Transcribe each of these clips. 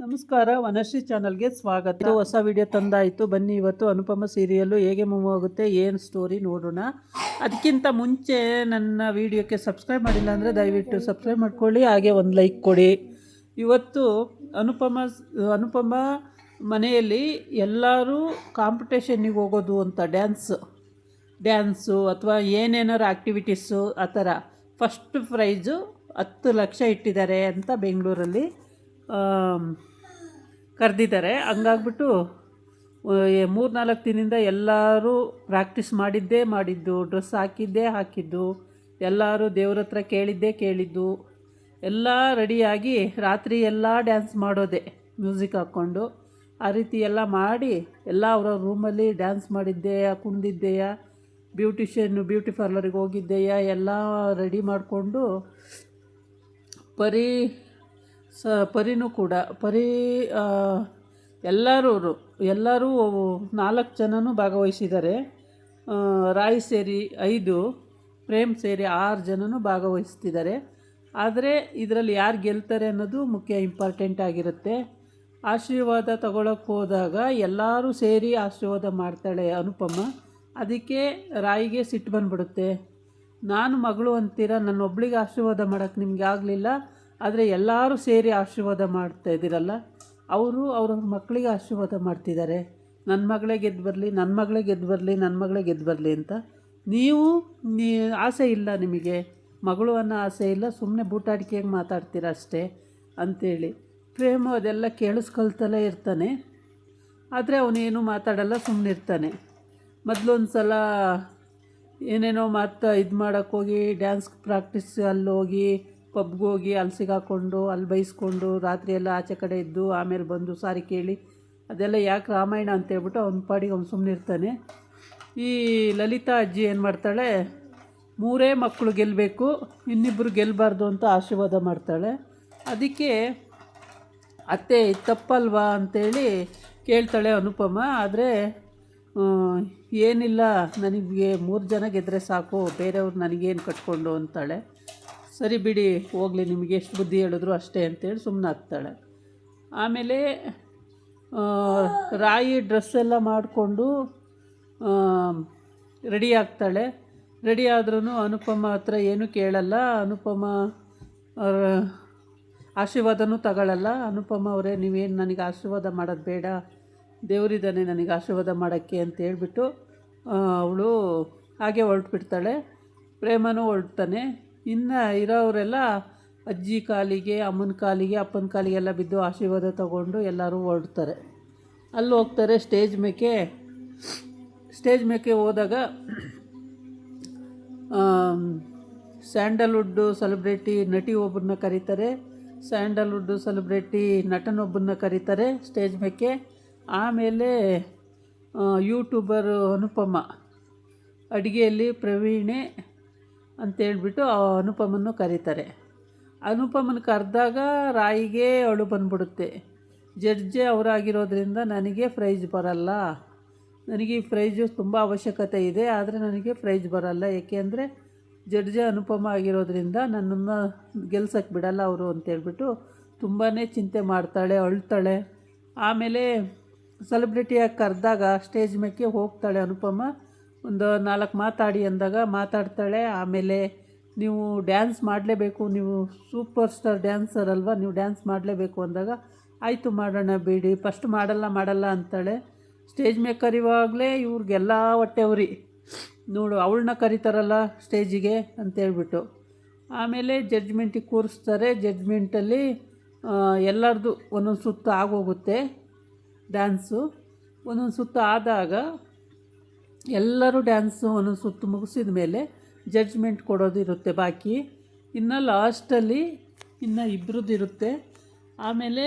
ನಮಸ್ಕಾರ, ವನಶ್ರೀ ಚಾನಲ್ಗೆ ಸ್ವಾಗತ. ಹೊಸ ವಿಡಿಯೋ ತಂದಾಯಿತು. ಬನ್ನಿ ಇವತ್ತು ಅನುಪಮ ಸೀರಿಯಲ್ಲು ಹೇಗೆ ಮೂವ್ ಆಗುತ್ತೆ, ಏನು ಸ್ಟೋರಿ ನೋಡೋಣ. ಅದಕ್ಕಿಂತ ಮುಂಚೆ ನನ್ನ ವಿಡಿಯೋಕ್ಕೆ ಸಬ್ಸ್ಕ್ರೈಬ್ ಮಾಡಿಲ್ಲ ಅಂದರೆ ದಯವಿಟ್ಟು ಸಬ್ಸ್ಕ್ರೈಬ್ ಮಾಡ್ಕೊಳ್ಳಿ, ಹಾಗೆ ಒಂದು ಲೈಕ್ ಕೊಡಿ. ಇವತ್ತು ಅನುಪಮ ಮನೆಯಲ್ಲಿ ಎಲ್ಲರೂ ಕಾಂಪಿಟೇಷನ್ನಿಗೆ ಹೋಗೋದು ಅಂತ, ಡ್ಯಾನ್ಸು ಅಥವಾ ಏನೇನಾರು ಆ್ಯಕ್ಟಿವಿಟೀಸು ಆ ಥರ. ಫಸ್ಟ್ ಪ್ರೈಜು 10 ಲಕ್ಷ ಇಟ್ಟಿದ್ದಾರೆ ಅಂತ ಬೆಂಗಳೂರಲ್ಲಿ ಕರೆದಿದ್ದಾರೆ. ಹಂಗಾಗ್ಬಿಟ್ಟು 3-4 ದಿನದಿಂದ ಎಲ್ಲರೂ ಪ್ರಾಕ್ಟೀಸ್ ಮಾಡಿದ್ದು, ಡ್ರೆಸ್ ಹಾಕಿದ್ದು, ಎಲ್ಲರೂ ದೇವ್ರ ಹತ್ರ ಕೇಳಿದ್ದು, ಎಲ್ಲ ರೆಡಿಯಾಗಿ ರಾತ್ರಿ ಎಲ್ಲ ಡ್ಯಾನ್ಸ್ ಮಾಡೋದೆ, ಮ್ಯೂಸಿಕ್ ಹಾಕ್ಕೊಂಡು. ಆ ರೀತಿ ಎಲ್ಲ ಮಾಡಿ ಎಲ್ಲ ಅವರ ರೂಮಲ್ಲಿ ಡ್ಯಾನ್ಸ್ ಮಾಡಿದ್ದೆಯಾ, ಕುಣಿದಿದ್ದೆಯಾ, ಬ್ಯೂಟಿ ಪಾರ್ಲರಿಗೆ ಹೋಗಿದ್ದೆಯಾ, ಎಲ್ಲ ರೆಡಿ ಮಾಡಿಕೊಂಡು ಪರಿನೂ ಕೂಡ ಎಲ್ಲರೂ 4 ಜನನೂ ಭಾಗವಹಿಸಿದ್ದಾರೆ. ರಾಯ್ ಸೇರಿ 5, ಪ್ರೇಮ್ ಸೇರಿ 6 ಜನನೂ ಭಾಗವಹಿಸ್ತಿದ್ದಾರೆ. ಆದರೆ ಇದರಲ್ಲಿ ಯಾರು ಗೆಲ್ತಾರೆ ಅನ್ನೋದು ಮುಖ್ಯ, ಇಂಪಾರ್ಟೆಂಟ್ ಆಗಿರುತ್ತೆ. ಆಶೀರ್ವಾದ ತಗೊಳ್ಳೋಕ್ಕೆ ಹೋದಾಗ ಎಲ್ಲರೂ ಸೇರಿ ಆಶೀರ್ವಾದ ಮಾಡ್ತಾಳೆ ಅನುಪಮ. ಅದಕ್ಕೆ ರಾಯಿಗೆ ಸಿಟ್ಟು ಬಂದುಬಿಡುತ್ತೆ. ನಾನು ಮಗಳು ಅಂತೀರ, ನನ್ನೊಬ್ಳಿಗೆ ಆಶೀರ್ವಾದ ಮಾಡೋಕ್ಕೆ ನಿಮಗೆ ಆಗಲಿಲ್ಲ, ಆದರೆ ಎಲ್ಲರೂ ಸೇರಿ ಆಶೀರ್ವಾದ ಮಾಡ್ತಾಯಿದ್ದೀರಲ್ಲ, ಅವ್ರ ಮಕ್ಕಳಿಗೆ ಆಶೀರ್ವಾದ ಮಾಡ್ತಿದ್ದಾರೆ. ನನ್ನ ಮಗಳೇ ಗೆದ್ದು ಬರಲಿ ಅಂತ. ನೀವು ಆಸೆ ಇಲ್ಲ, ನಿಮಗೆ ಮಗಳು ಅನ್ನೋ ಆಸೆ ಇಲ್ಲ, ಸುಮ್ಮನೆ ಬೂಟಾಟಿಕೆಯಾಗಿ ಮಾತಾಡ್ತೀರ ಅಷ್ಟೇ ಅಂಥೇಳಿ. ಪ್ರೇಮ ಅದೆಲ್ಲ ಕೇಳಿಸ್ಕೊಳ್ತಲೇ ಇರ್ತಾನೆ. ಆದರೆ ಅವನೇನು ಮಾತಾಡಲ್ಲ, ಸುಮ್ಮನಿರ್ತಾನೆ. ಮೊದಲೊಂದು ಸಲ ಏನೇನೋ ಇದು ಮಾಡೋಕ್ಕೋಗಿ, ಡ್ಯಾನ್ಸ್ ಪ್ರಾಕ್ಟೀಸ್ ಅಲ್ಲೋಗಿ, ಪಬ್ಗೋಗಿ ಅಲ್ಲಿ ಸಿಗಾಕೊಂಡು, ಅಲ್ಲಿ ಬೈಸ್ಕೊಂಡು, ರಾತ್ರಿ ಎಲ್ಲ ಆಚೆ ಕಡೆ ಇದ್ದು, ಆಮೇಲೆ ಬಂದು ಸಾರಿ ಕೇಳಿ, ಅದೆಲ್ಲ ಯಾಕೆ ರಾಮಾಯಣ ಅಂತೇಳ್ಬಿಟ್ಟು ಅವ್ನ ಪಾಡಿಗೆ ಅವ್ನು ಸುಮ್ಮನಿರ್ತಾನೆ. ಈ ಲಲಿತಾ ಅಜ್ಜಿ ಏನು ಮಾಡ್ತಾಳೆ, 3 ಮಕ್ಕಳು ಗೆಲ್ಲಬೇಕು, ಇನ್ನಿಬ್ಬರು ಗೆಲ್ಲಬಾರ್ದು ಅಂತ ಆಶೀರ್ವಾದ ಮಾಡ್ತಾಳೆ. ಅದಕ್ಕೆ ಅತ್ತೆ ತಪ್ಪಲ್ವಾ ಅಂತೇಳಿ ಕೇಳ್ತಾಳೆ ಅನುಪಮ. ಆದರೆ ಏನಿಲ್ಲ, ನನಗೆ 3 ಜನ ಗೆದ್ದರೆ ಸಾಕು, ಬೇರೆಯವ್ರು ನನಗೇನು ಕಟ್ಕೊಂಡು ಅಂತಾಳೆ. ಸರಿ ಬಿಡಿ ಹೋಗಲಿ, ನಿಮಗೆ ಎಷ್ಟು ಬುದ್ಧಿ ಹೇಳಿದ್ರು ಅಷ್ಟೇ ಅಂತೇಳಿ ಸುಮ್ಮನಾಗ್ತಾಳೆ. ಆಮೇಲೆ ರಾಯಿ ಡ್ರೆಸ್ಸೆಲ್ಲ ಮಾಡಿಕೊಂಡು ರೆಡಿ ಆಗ್ತಾಳೆ. ರೆಡಿ ಆದ್ರೂ ಅನುಪಮ ಹತ್ರ ಏನೂ ಕೇಳಲ್ಲ. ಅನುಪಮ ಆಶೀರ್ವಾದನೂ ತಗೊಳ್ಳಲ್ಲ. ಅನುಪಮ ಅವರೇ, ನೀವೇನು ನನಗೆ ಆಶೀರ್ವಾದ ಮಾಡೋದು ಬೇಡ, ದೇವರಿದ್ದಾನೆ ನನಗೆ ಆಶೀರ್ವಾದ ಮಾಡೋಕ್ಕೆ ಅಂತ ಹೇಳ್ಬಿಟ್ಟು ಅವಳು ಹಾಗೆ ಹೊರಟುಬಿಡ್ತಾಳೆ. ಪ್ರೇಮನೂ ಹೊರಡ್ತಾನೆ. ಇನ್ನು ಇರೋವರೆಲ್ಲ ಅಜ್ಜಿ ಕಾಲಿಗೆ, ಅಮ್ಮನ ಕಾಲಿಗೆ, ಅಪ್ಪನ ಕಾಲಿಗೆಲ್ಲ ಬಿದ್ದು ಆಶೀರ್ವಾದ ತಗೊಂಡು ಎಲ್ಲರೂ ಹೊರಡ್ತಾರೆ. ಅಲ್ಲಿ ಹೋಗ್ತಾರೆ ಸ್ಟೇಜ್ ಮೇಕೆ ಹೋದಾಗ ಸ್ಯಾಂಡಲ್ವುಡ್ಡು ಸೆಲೆಬ್ರಿಟಿ ನಟಿ ಒಬ್ಬರನ್ನ ಕರೀತಾರೆ, ಸ್ಯಾಂಡಲ್ವುಡ್ಡು ಸೆಲೆಬ್ರಿಟಿ ನಟನೊಬ್ಬರನ್ನ ಕರೀತಾರೆ ಸ್ಟೇಜ್ ಮೇಕೆ. ಆಮೇಲೆ ಯೂಟ್ಯೂಬರು ಅನುಪಮ, ಅಡುಗೆಯಲ್ಲಿ ಪ್ರವೀಣೆ ಅಂತೇಳ್ಬಿಟ್ಟು ಅನುಪಮನ್ನು ಕರೀತಾರೆ. ಅನುಪಮನ ಕರೆದಾಗ ರಾಯಿಗೆ ಅಳು ಬಂದ್ಬಿಡುತ್ತೆ. ಜಡ್ಜೆ ಅವರಾಗಿರೋದ್ರಿಂದ ನನಗೆ ಪ್ರೈಜ್ ಬರಲ್ಲ, ನನಗೆ ಈ ಪ್ರೈಜು ತುಂಬ ಅವಶ್ಯಕತೆ ಇದೆ, ಆದರೆ ನನಗೆ ಪ್ರೈಜ್ ಬರಲ್ಲ, ಏಕೆಂದರೆ ಜಡ್ಜೆ ಅನುಪಮ ಆಗಿರೋದ್ರಿಂದ ನನ್ನನ್ನು ಗೆಲ್ಸಕ್ಕೆ ಬಿಡಲ್ಲ ಅವರು ಅಂತೇಳ್ಬಿಟ್ಟು ತುಂಬಾ ಚಿಂತೆ ಮಾಡ್ತಾಳೆ, ಅಳ್ತಾಳೆ. ಆಮೇಲೆ ಸೆಲೆಬ್ರಿಟಿಯಾಗಿ ಕರೆದಾಗ ಸ್ಟೇಜ್ ಮೇಲೆ ಹೋಗ್ತಾಳೆ ಅನುಪಮ. ಒಂದು 4 ಮಾತಾಡಿ ಅಂದಾಗ ಮಾತಾಡ್ತಾಳೆ. ಆಮೇಲೆ ನೀವು ಡ್ಯಾನ್ಸ್ ಮಾಡಲೇಬೇಕು, ನೀವು ಸೂಪರ್ ಸ್ಟಾರ್ ಡ್ಯಾನ್ಸರ್ ಅಲ್ವಾ, ನೀವು ಡ್ಯಾನ್ಸ್ ಮಾಡಲೇಬೇಕು ಅಂದಾಗ ಆಯಿತು ಮಾಡೋಣ ಬಿಡಿ, ಫಸ್ಟ್ ಮಾಡಲ್ಲ ಅಂತಾಳೆ. ಸ್ಟೇಜ್ ಮೇಲೆ ಕರೆಯುವಾಗಲೇ ಇವ್ರಿಗೆಲ್ಲ ಹೊಟ್ಟೆ ಉರಿ, ನೋಡು ಅವಳನ್ನ ಕರೀತಾರಲ್ಲ ಸ್ಟೇಜಿಗೆ ಅಂತೇಳ್ಬಿಟ್ಟು. ಆಮೇಲೆ ಜಡ್ಜ್ಮೆಂಟಿಗೆ ಕೂರಿಸ್ತಾರೆ. ಜಡ್ಜ್ಮೆಂಟಲ್ಲಿ ಎಲ್ಲರದು ಒಂದೊಂದು ಸುತ್ತು ಆಗೋಗುತ್ತೆ ಡ್ಯಾನ್ಸು. ಒಂದೊಂದು ಸುತ್ತು ಆದಾಗ ಎಲ್ಲರೂ ಡ್ಯಾನ್ಸು ಒಂದೊಂದು ಸುತ್ತು ಮುಗಿಸಿದ ಮೇಲೆ ಜಡ್ಜ್ಮೆಂಟ್ ಕೊಡೋದು ಇರುತ್ತೆ ಬಾಕಿ. ಇನ್ನು ಲಾಸ್ಟಲ್ಲಿ ಇನ್ನು ಇಬ್ಬರದ್ದು ಇರುತ್ತೆ. ಆಮೇಲೆ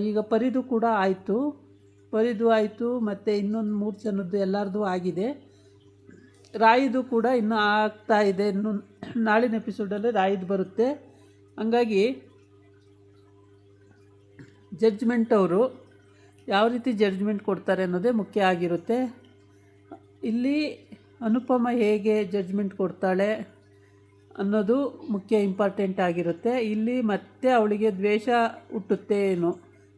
ಈಗ ಪರಿದು ಕೂಡ ಆಯಿತು, ಮತ್ತು ಇನ್ನೊಂದು 3 ಜನದ್ದು ಎಲ್ಲರದ್ದು ಆಗಿದೆ. ರಾಯಿದು ಕೂಡ ಇನ್ನೂ ಆಗ್ತಾಯಿದೆ. ಇನ್ನು ನಾಳಿನ ಎಪಿಸೋಡಲ್ಲಿ ರಾಯಿದು ಬರುತ್ತೆ. ಹಂಗಾಗಿ ಜಡ್ಜ್ಮೆಂಟ್ ಅವರು ಯಾವ ರೀತಿ ಜಡ್ಜ್ಮೆಂಟ್ ಕೊಡ್ತಾರೆ ಅನ್ನೋದೇ ಮುಖ್ಯ ಆಗಿರುತ್ತೆ. ಇಲ್ಲಿ ಅನುಪಮ ಹೇಗೆ ಜಡ್ಜ್ಮೆಂಟ್ ಕೊಡ್ತಾಳೆ ಅನ್ನೋದು ಮುಖ್ಯ ಇಂಪಾರ್ಟೆಂಟ್ ಆಗಿರುತ್ತೆ. ಇಲ್ಲಿ ಮತ್ತೆ ಅವಳಿಗೆ ದ್ವೇಷ ಹುಟ್ಟುತ್ತೆ ಏನೋ,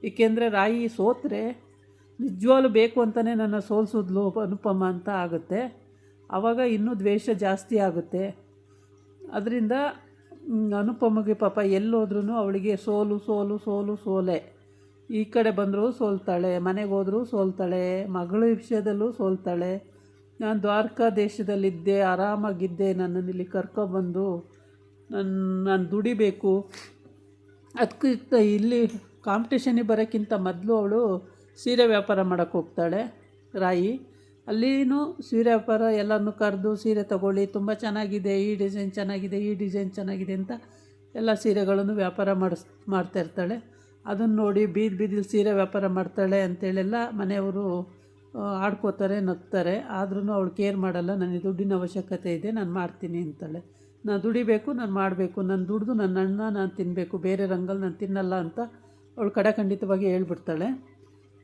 ಏಕೆಂದರೆ ರಾಯಿ ಸೋತರೆ ನಿಜವಾಗ್ಲೂ ಬೇಕು ಅಂತಲೇ ನನ್ನ ಸೋಲಿಸಿದ್ಲು ಅನುಪಮ ಅಂತ ಆಗುತ್ತೆ. ಆವಾಗ ಇನ್ನೂ ದ್ವೇಷ ಜಾಸ್ತಿ ಆಗುತ್ತೆ. ಅದರಿಂದ ಅನುಪಮಗೆ ಪಾಪ ಎಲ್ಲೋದ್ರೂ ಅವಳಿಗೆ ಸೋಲು ಸೋಲು ಸೋಲು ಸೋಲೆ. ಈ ಕಡೆ ಬಂದರೂ ಸೋಲ್ತಾಳೆ, ಮನೆಗೆ ಹೋದರೂ ಸೋಲ್ತಾಳೆ, ಮಗಳ ವಿಷಯದಲ್ಲೂ ಸೋಲ್ತಾಳೆ. ನಾನು ದ್ವಾರಕಾ ದೇಶದಲ್ಲಿದ್ದೆ, ಆರಾಮಾಗಿದ್ದೆ, ನನ್ನನ್ನು ಇಲ್ಲಿ ಕರ್ಕೊಬಂದು ನಾನು ದುಡಿಬೇಕು. ಅದಕ್ಕಿಂತ ಇಲ್ಲಿ ಕಾಂಪಿಟೇಷನಿಗೆ ಬರೋಕ್ಕಿಂತ ಮೊದಲು ಅವಳು ಸೀರೆ ವ್ಯಾಪಾರ ಮಾಡೋಕ್ಕೆ ಹೋಗ್ತಾಳೆ ರಾಯಿ. ಅಲ್ಲಿನೂ ಸೀರೆ ವ್ಯಾಪಾರ ಎಲ್ಲರನ್ನೂ ಕರೆದು ಸೀರೆ ತೊಗೊಳ್ಳಿ, ತುಂಬ ಚೆನ್ನಾಗಿದೆ, ಈ ಡಿಸೈನ್ ಚೆನ್ನಾಗಿದೆ, ಈ ಡಿಸೈನ್ ಚೆನ್ನಾಗಿದೆ ಅಂತ ಎಲ್ಲ ಸೀರೆಗಳನ್ನು ವ್ಯಾಪಾರ ಮಾಡ್ತಾಯಿರ್ತಾಳೆ. ಅದನ್ನು ನೋಡಿ ಬೀದಿಲಿ ಸೀರೆ ವ್ಯಾಪಾರ ಮಾಡ್ತಾಳೆ ಅಂತೇಳೆಲ್ಲ ಮನೆಯವರು ಆಡ್ಕೋತಾರೆ, ನಗ್ತಾರೆ. ಆದ್ರೂ ಅವಳು ಕೇರ್ ಮಾಡಲ್ಲ. ನನಗೆ ದುಡ್ಡಿನ ಅವಶ್ಯಕತೆ ಇದೆ, ನಾನು ಮಾಡ್ತೀನಿ ಅಂತಾಳೆ. ನಾನು ದುಡಿಬೇಕು, ನಾನು ಮಾಡಬೇಕು, ನಾನು ದುಡಿದು ನನ್ನ ಅಣ್ಣ ನಾನು ತಿನ್ನಬೇಕು, ಬೇರೆ ರಂಗಲ್ಲಿ ನಾನು ತಿನ್ನಲ್ಲ ಅಂತ ಅವಳು ಖಂಡಿತವಾಗಿ ಹೇಳ್ಬಿಡ್ತಾಳೆ.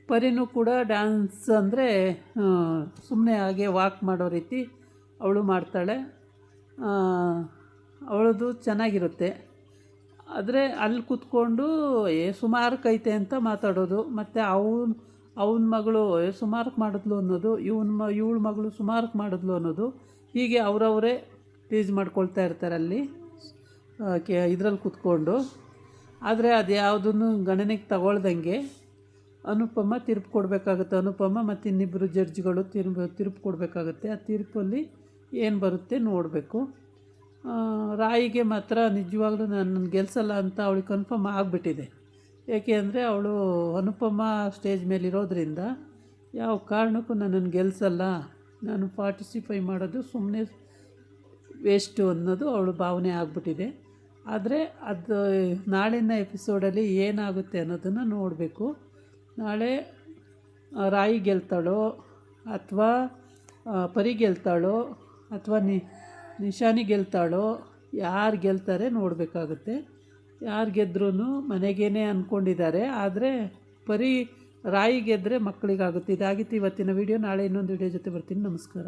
ಪರಿನೂ ಕೂಡ ಡ್ಯಾನ್ಸ್ ಅಂದರೆ ಸುಮ್ಮನೆ ಹಾಗೆ ವಾಕ್ ಮಾಡೋ ರೀತಿ ಅವಳು ಮಾಡ್ತಾಳೆ. ಅವಳದು ಚೆನ್ನಾಗಿರುತ್ತೆ. ಆದರೆ ಅಲ್ಲಿ ಕೂತ್ಕೊಂಡು ಸುಮಾರಕ್ಕೈತೆ ಅಂತ ಮಾತಾಡೋದು, ಮತ್ತು ಅವನ ಮಗಳು ಸುಮಾರಕ್ಕೆ ಮಾಡಿದ್ಲು ಅನ್ನೋದು, ಇವಳ ಮಗಳು ಸುಮಾರಕ್ಕೆ ಮಾಡಿದ್ಲು ಅನ್ನೋದು, ಹೀಗೆ ಅವರವರೇ ಟೀಸ್ ಮಾಡ್ಕೊಳ್ತಾ ಇರ್ತಾರೆ ಅಲ್ಲಿ ಇದರಲ್ಲಿ ಕೂತ್ಕೊಂಡು. ಆದರೆ ಅದು ಯಾವುದನ್ನು ಗಣನೆಗೆ ತಗೊಳ್ದಂಗೆ ಅನುಪಮ ತೀರ್ಪು ಕೊಡಬೇಕಾಗುತ್ತೆ. ಅನುಪಮ ಮತ್ತು ಇನ್ನಿಬ್ಬರು ಜಡ್ಜ್ಗಳು ತೀರ್ಪು ಕೊಡಬೇಕಾಗುತ್ತೆ. ಆ ತೀರ್ಪಲ್ಲಿ ಏನು ಬರುತ್ತೆ ನೋಡಬೇಕು. ರಾಯಿಗೆ ಮಾತ್ರ ನಿಜವಾಗ್ಲೂ ನನ್ನ ಗೆಲ್ಸಲ್ಲ ಅಂತ ಅವಳಿಗೆ ಕನ್ಫರ್ಮ್ ಆಗಿಬಿಟ್ಟಿದೆ. ಏಕೆ ಅಂದರೆ ಅವಳು ಅನುಪಮ ಸ್ಟೇಜ್ ಮೇಲಿರೋದ್ರಿಂದ ಯಾವ ಕಾರಣಕ್ಕೂ ನನ್ನನ್ನು ಗೆಲ್ಸಲ್ಲ, ನಾನು ಪಾರ್ಟಿಸಿಪೈ ಮಾಡೋದು ಸುಮ್ಮನೆ ವೇಸ್ಟು ಅನ್ನೋದು ಅವಳು ಭಾವನೆ ಆಗಿಬಿಟ್ಟಿದೆ. ಆದರೆ ಅದು ನಾಳಿನ ಎಪಿಸೋಡಲ್ಲಿ ಏನಾಗುತ್ತೆ ಅನ್ನೋದನ್ನು ನೋಡಬೇಕು. ನಾಳೆ ರಾಯಿ ಗೆಲ್ತಾಳೋ ಅಥವಾ ಪರಿ ಗೆಲ್ತಾಳೋ ಅಥವಾ ನಿಶಾನಿ ಗೆಲ್ತಾಳೋ, ಯಾರು ಗೆಲ್ತಾರೆ ನೋಡಬೇಕಾಗುತ್ತೆ. ಯಾರು ಗೆದ್ರೂ ಮನೆಗೇನೆ ಅಂದ್ಕೊಂಡಿದ್ದಾರೆ. ಆದರೆ ರಾಯಿ ಗೆದ್ದರೆ ಮಕ್ಕಳಿಗಾಗುತ್ತೆ. ಇದಾಗಿತ್ತು ಇವತ್ತಿನ ವಿಡಿಯೋ. ನಾಳೆ ಇನ್ನೊಂದು ವಿಡಿಯೋ ಜೊತೆ ಬರ್ತೀನಿ. ನಮಸ್ಕಾರ.